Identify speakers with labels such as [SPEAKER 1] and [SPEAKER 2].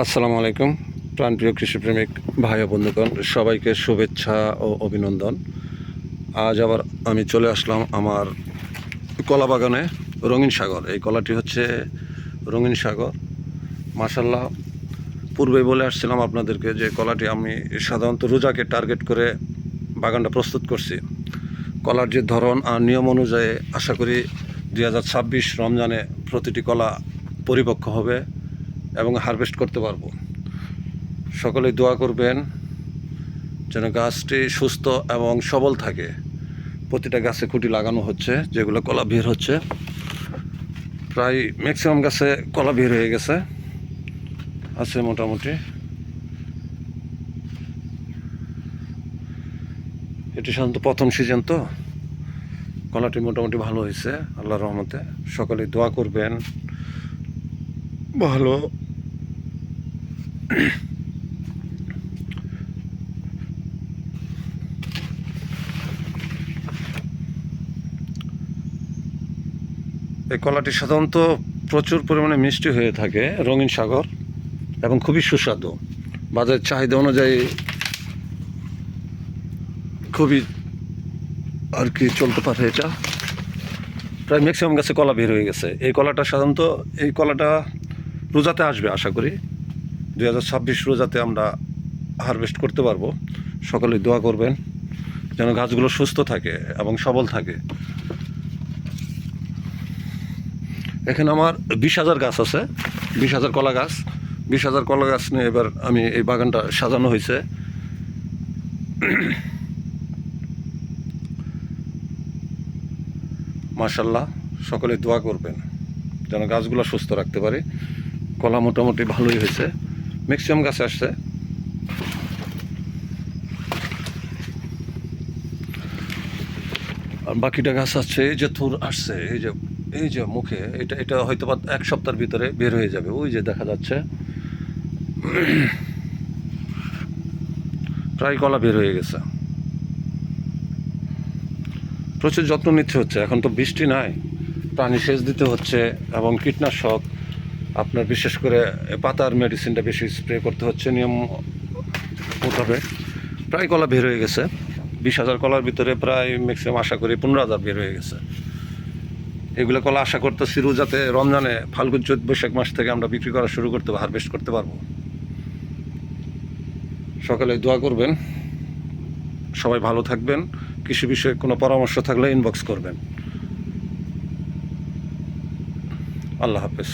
[SPEAKER 1] আসসালামু আলাইকুম প্রাণপ্রিয় কৃষিপ্রেমিক ভাই ও বন্ধুগণ, সবাইকে শুভেচ্ছা ও অভিনন্দন। আজ আবার আমি চলে আসলাম আমার কলা বাগানে। রঙিন সাগর, এই কলাটি হচ্ছে রঙিন সাগর। মাশাল্লাহ, পূর্বে বলে আসছিলাম আপনাদেরকে যে কলাটি আমি সাধারণত রোজাকে টার্গেট করে বাগানটা প্রস্তুত করছি। কলার যে ধরন আর নিয়ম অনুযায়ী আশা করি 2026 রমজানে প্রতিটি কলা পরিপক্ক হবে এবং হারভেস্ট করতে পারবো। সকলেই দোয়া করবেন যেন গাছটি সুস্থ এবং সবল থাকে। প্রতিটা গাছে খুঁটি লাগানো হচ্ছে, যেগুলো কলা বের হচ্ছে। প্রায় ম্যাক্সিমাম গাছে কলা বের হয়ে গেছে, আছে মোটামুটি। এটি সাধারণত প্রথম সিজন, তো কলাটি মোটামুটি ভালো হয়েছে আল্লাহর রহমতে। সকলেই দোয়া করবেন ভালো। এই কলাটি সাধারণত প্রচুর পরিমাণে মিষ্টি হয়ে থাকে, রঙিন সাগর, এবং খুবই সুস্বাদু। বাজারের চাহিদা অনুযায়ী খুবই আর কি চলতে পারে এটা। প্রায় ম্যাক্সিমাম গাছে কলা বের হয়ে গেছে। এই কলাটা সাধারণত রোজাতে আসবে আশা করি। 2026 রোজাতে আমরা হারভেস্ট করতে পারবো। সকলেই দোয়া করবেন যেন গাছগুলো সুস্থ থাকে এবং সবল থাকে। এখানে আমার 20,000 গাছ আছে, 20,000 কলা গাছ। 20,000 কলা গাছ নিয়ে এবার আমি এই বাগানটা সাজানো হয়েছে। মাশাল্লাহ, সকলে দোয়া করবেন যেন গাছগুলো সুস্থ রাখতে পারি। কলা মোটামুটি ভালোই হয়েছে, ম্যাক্সিমাম গাছে আসছে। আর বাকিটা গাছ আছে, এই যে থুর আসছে, এই যে মুখে, এটা হয়তো বা 1 সপ্তাহের ভিতরে বের হয়ে যাবে। ওই যে দেখা যাচ্ছে প্রায় কলা বের হয়ে গেছে। প্রচুর যত্ন নিতে হচ্ছে, এখন তো বৃষ্টি নাই, পানি সেচ দিতে হচ্ছে এবং কীটনাশক, আপনার বিশেষ করে পাতার মেডিসিনটা বেশি স্প্রে করতে হচ্ছে নিয়ম মোতাবেক। প্রায় কলা বের হয়ে গেছে। 20,000 কলার ভিতরে প্রায় ম্যাক্সিমাম আশা করি 15,000 বের হয়ে গেছে। এগুলো কলা আশা করতেছি রোজাতে, রমজানে ফাল্গুন চৈত বৈশাখ মাস থেকে আমরা বিক্রি করা শুরু করতে হারভেস্ট করতে পারবো। সকালে দোয়া করবেন, সবাই ভালো থাকবেন। কৃষি বিষয়ে কোনো পরামর্শ থাকলে ইনবক্স করবেন। আল্লাহ হাফেজ।